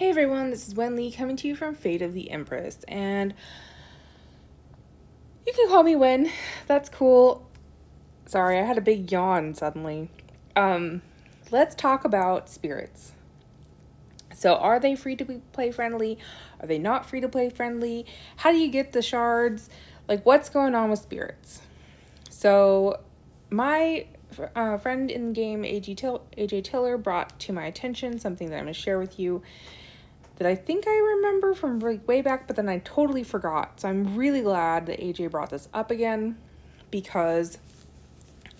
Hey everyone, this is Wenli coming to you from Fate of the Empress, and you can call me Wen. That's cool. Sorry, I had a big yawn suddenly. Let's talk about spirits. So, are they free to play friendly? Are they not free to play friendly? How do you get the shards? Like, what's going on with spirits? So, my friend in the game, AJ Tiller, brought to my attention something that I'm going to share with you that I think I remember from like way back, but then I totally forgot. So I'm really glad that AJ brought this up again because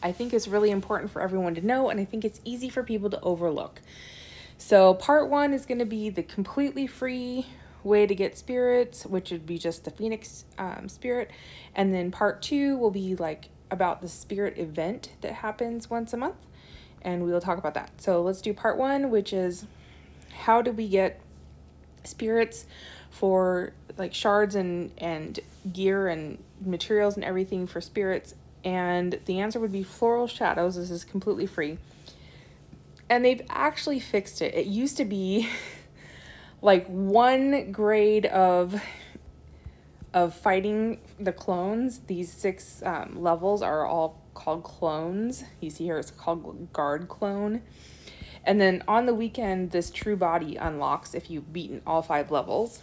I think it's really important for everyone to know, and I think it's easy for people to overlook. So part one is going to be the completely free way to get spirits, which would be just the Phoenix spirit. And then part two will be like about the spirit event that happens once a month. And we will talk about that. So let's do part one, which is how do we get spirits for like shards and gear and materials and everything for spirits. And the answer would be Floral Shadows. This is completely free. And they've actually fixed it. It used to be like one grade of fighting the clones. These 6 levels are all called clones. You see here it's called guard clone. And then on the weekend, this true body unlocks if you've beaten all 5 levels.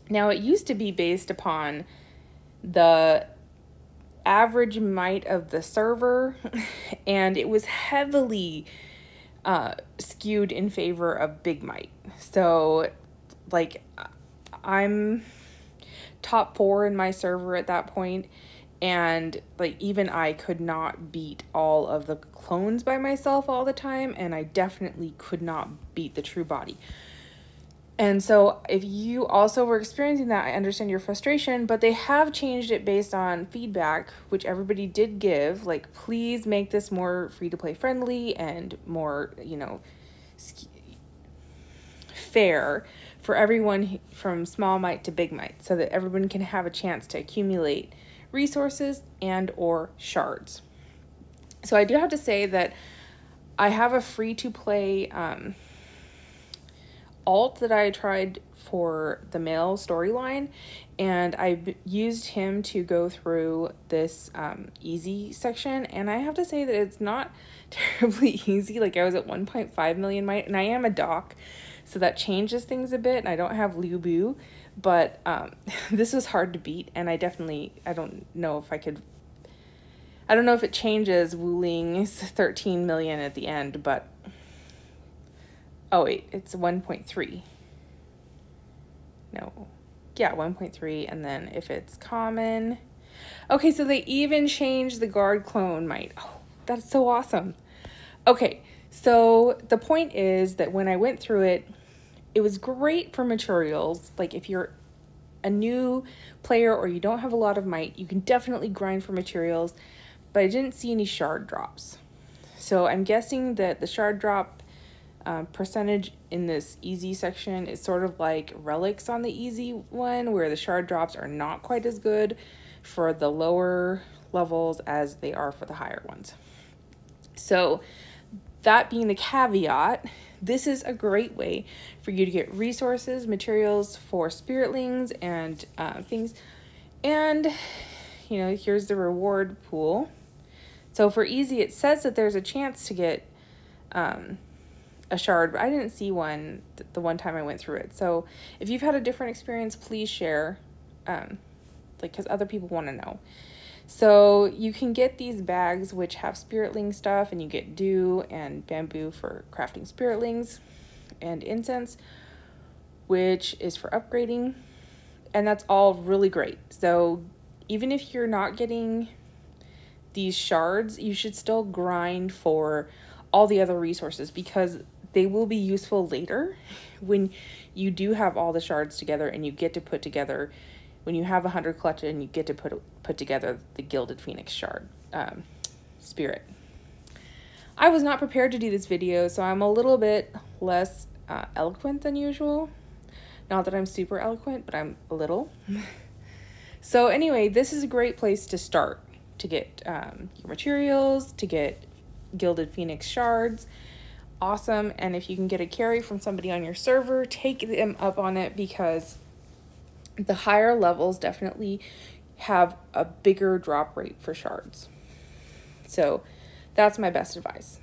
Now, it used to be based upon the average might of the server, and it was heavily skewed in favor of big might. So, like, I'm top 4 in my server at that point, and like even I could not beat all of the clones by myself all the time, and I definitely could not beat the true body. And so if you also were experiencing that, I understand your frustration, but they have changed it based on feedback, which everybody did give, like, please make this more free to play friendly and more, you know, fair for everyone from small might to big might, so that everyone can have a chance to accumulate resources and or shards. So I do have to say that I have a free to play alt that I tried for the male storyline, and I used him to go through this easy section, and I have to say that it's not terribly easy. Like, I was at 1.5 million might, and I am a doc, so that changes things a bit, and I don't have Liu Bu, but this was hard to beat, and I don't know if it changes Wu Ling's 13 million at the end, but oh wait, it's 1.3. No. Yeah, 1.3, and then if it's common. Okay, so they even changed the guard clone might. Oh, that's so awesome. Okay, so the point is that when I went through it, it was great for materials. Like, if you're a new player or you don't have a lot of might, you can definitely grind for materials, but I didn't see any shard drops. So I'm guessing that the shard drop percentage in this easy section is sort of like relics on the easy one, where the shard drops are not quite as good for the lower levels as they are for the higher ones. So that being the caveat, this is a great way for you to get resources, materials for spiritlings and things. And, you know, here's the reward pool. So for easy, it says that there's a chance to get a shard, but I didn't see one the one time I went through it. So if you've had a different experience, please share, like, because other people want to know. So you can get these bags which have spiritling stuff, and you get dew and bamboo for crafting spiritlings, and incense, which is for upgrading, and that's all really great. So even if you're not getting these shards, you should still grind for all the other resources, because they will be useful later when you do have all the shards together, and you get to put together, when you have 100 collected, and you get to put together the Gilded Phoenix shard spirit. I was not prepared to do this video, so I'm a little bit less eloquent than usual. Not that I'm super eloquent, but I'm a little. So anyway, this is a great place to start to get your materials, to get Gilded Phoenix shards. awesome. And if you can get a carry from somebody on your server, take them up on it, because the higher levels definitely have a bigger drop rate for shards. So that's my best advice.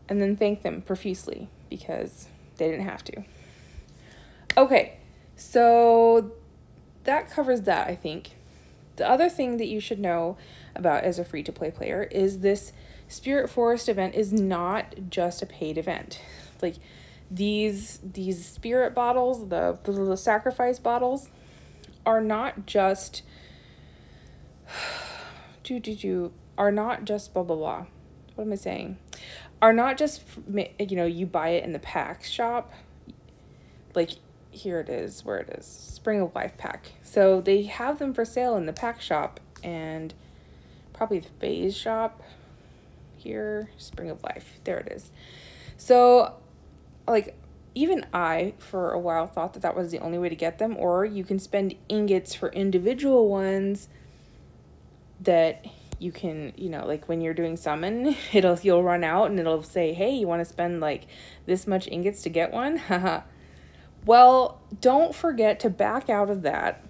And then thank them profusely, because they didn't have to. Okay, so that covers that, I think. The other thing that you should know about as a free-to-play player is this Spirit Forest event is not just a paid event. Like these spirit bottles, the sacrifice bottles, are not just are not just blah blah blah. What am I saying? Are not just, you know, you buy it in the pack shop. Like here it is, where it is, Spring of Life pack. So they have them for sale in the pack shop and probably the phase shop. Here, Spring of Life, there it is. So like even I for a while thought that that was the only way to get them, or you can spend ingots for individual ones that you can, you know, like when you're doing summon, you'll run out and it'll say, hey, you want to spend like this much ingots to get one? Haha. Well, don't forget to back out of that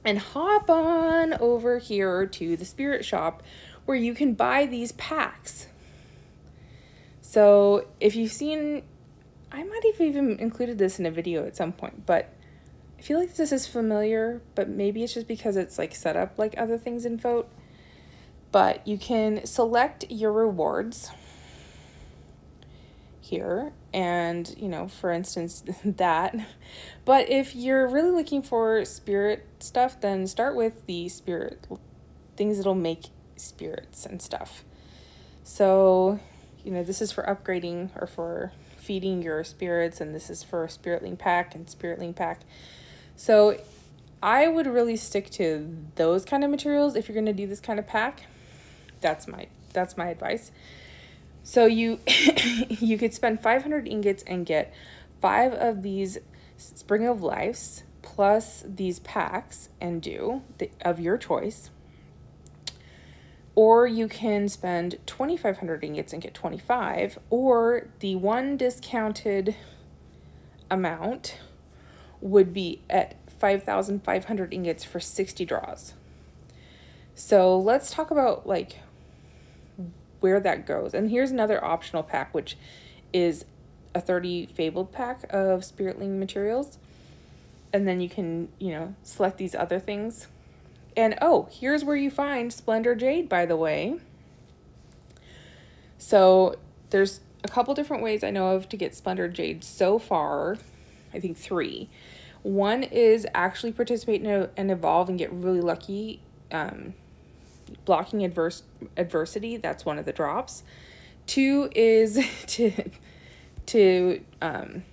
and hop on over here to the spirit shop where you can buy these packs. So if you've seen, I might have even included this in a video at some point, but I feel like this is familiar, but maybe it's just because it's like set up like other things in Vote. But you can select your rewards here and, you know, for instance, that. But if you're really looking for spirit stuff, then start with the spirit things that'll make spirits and stuff. So, you know, this is for upgrading or for feeding your spirits, and this is for Spiritling pack and Spiritling pack. So I would really stick to those kind of materials if you're going to do this kind of pack. That's my advice. So you you could spend 500 ingots and get 5 of these Spring of Lives plus these packs and of your choice. Or you can spend 2,500 ingots and get 25, or the one discounted amount would be at 5,500 ingots for 60 draws. So let's talk about like where that goes. And here's another optional pack, which is a 30 fabled pack of Spiritling materials. And then you can, you know, select these other things. And oh, here's where you find Splendor Jade, by the way. So there's a couple different ways I know of to get Splendor Jade so far. I think 3. One is actually participate in and evolve and get really lucky, blocking adversity. That's one of the drops. 2 is to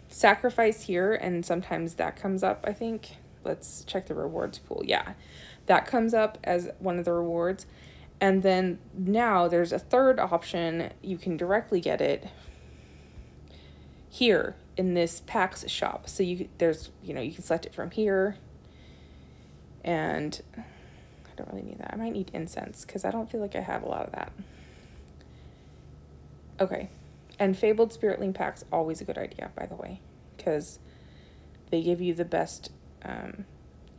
sacrifice here, and sometimes that comes up, I think. Let's check the rewards pool. Yeah, that comes up as one of the rewards. And then now there's a third option. You can directly get it here in this packs shop. So you can select it from here. And I don't really need that. I might need incense because I don't feel like I have a lot of that. Okay. And Fabled Spiritling packs, always a good idea, by the way, because they give you the best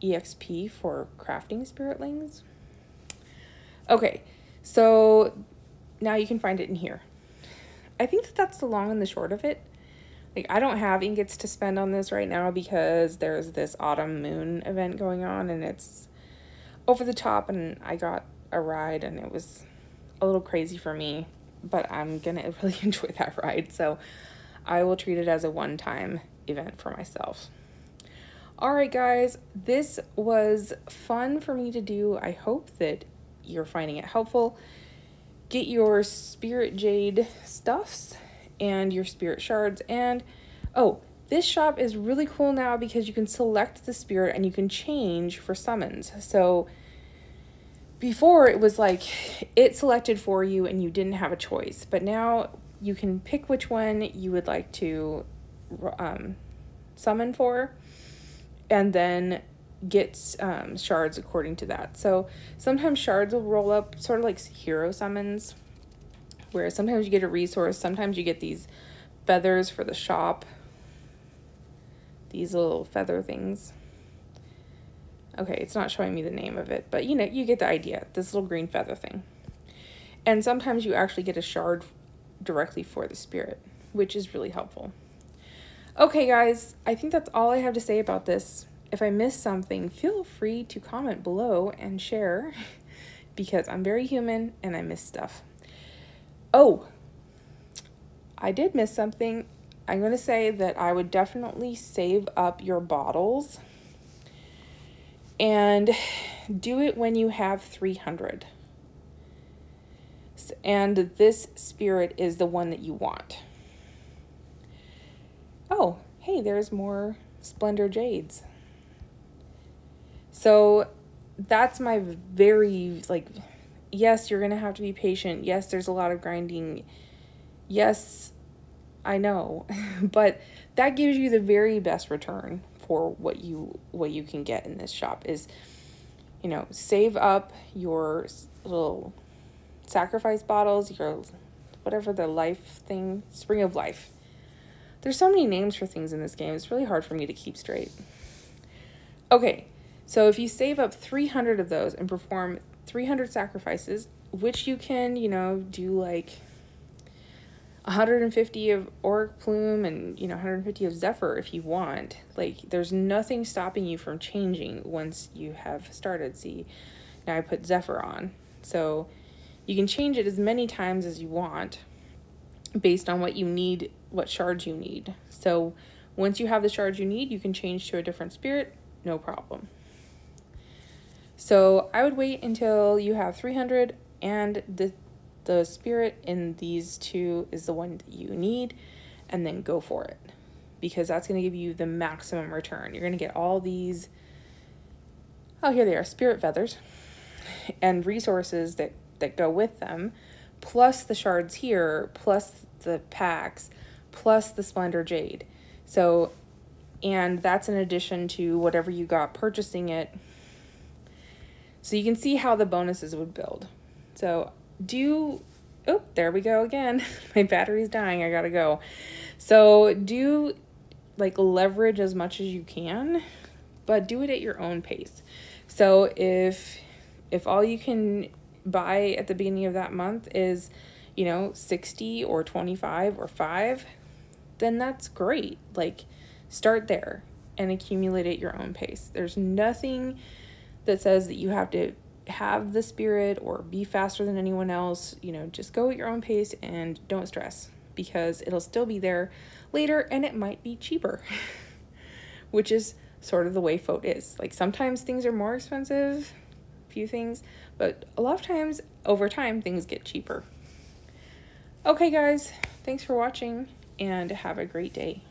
EXP for crafting Spiritlings. Okay, so now you can find it in here. I think that's the long and the short of it. Like, I don't have ingots to spend on this right now because there's this Autumn Moon event going on, and it's over the top, and I got a ride, and it was a little crazy for me, but I'm gonna really enjoy that ride, so I will treat it as a one-time event for myself. All right, guys, this was fun for me to do. I hope that you're finding it helpful. Get your Spirit Jade stuffs and your Spirit Shards. And, oh, this shop is really cool now because you can select the spirit and you can change for summons. So before it was like it selected for you and you didn't have a choice. But now you can pick which one you would like to summon for, and then get shards according to that. So sometimes shards will roll up sort of like hero summons where sometimes you get a resource, sometimes you get these feathers for the shop. These little feather things. Okay, it's not showing me the name of it, but you know, you get the idea. This little green feather thing. And sometimes you actually get a shard directly for the spirit, which is really helpful. Okay, guys, I think that's all I have to say about this. If I missed something, feel free to comment below and share, because I'm very human and I miss stuff. Oh, I did miss something. I'm going to say that I would definitely save up your bottles and do it when you have 300. And this spirit is the one that you want. Oh, hey, there's more Splendor Jades. So that's my very, like, yes, you're going to have to be patient. Yes, there's a lot of grinding. Yes, I know. But that gives you the very best return for what you can get in this shop is, you know, save up your little sacrifice bottles, your whatever the life thing, Spring of Life. There's so many names for things in this game. It's really hard for me to keep straight. Okay, so if you save up 300 of those and perform 300 sacrifices, which you can, you know, do like 150 of Auric Plume and, you know, 150 of Zephyr if you want. Like, there's nothing stopping you from changing once you have started. See, now I put Zephyr on. So you can change it as many times as you want based on what you need, what shards you need. So once you have the shards you need, you can change to a different spirit, no problem. So I would wait until you have 300 and the spirit in these two is the one that you need, and then go for it, because that's going to give you the maximum return. You're going to get all these, oh, here they are, spirit feathers and resources that go with them, plus the shards here, plus the packs, plus the Splendor Jade. So, and that's in addition to whatever you got purchasing it. So you can see how the bonuses would build. So oh, there we go again. My battery's dying, I gotta go. So do like leverage as much as you can, but do it at your own pace. So if all you can buy at the beginning of that month is, you know, 60 or 25 or 5, then that's great. Like, start there and accumulate at your own pace. There's nothing that says that you have to have the spirit or be faster than anyone else. You know, just go at your own pace and don't stress, because it'll still be there later and it might be cheaper, which is sort of the way FOTE is. Like, sometimes things are more expensive, few things, but a lot of times over time things get cheaper. Okay guys, thanks for watching and have a great day.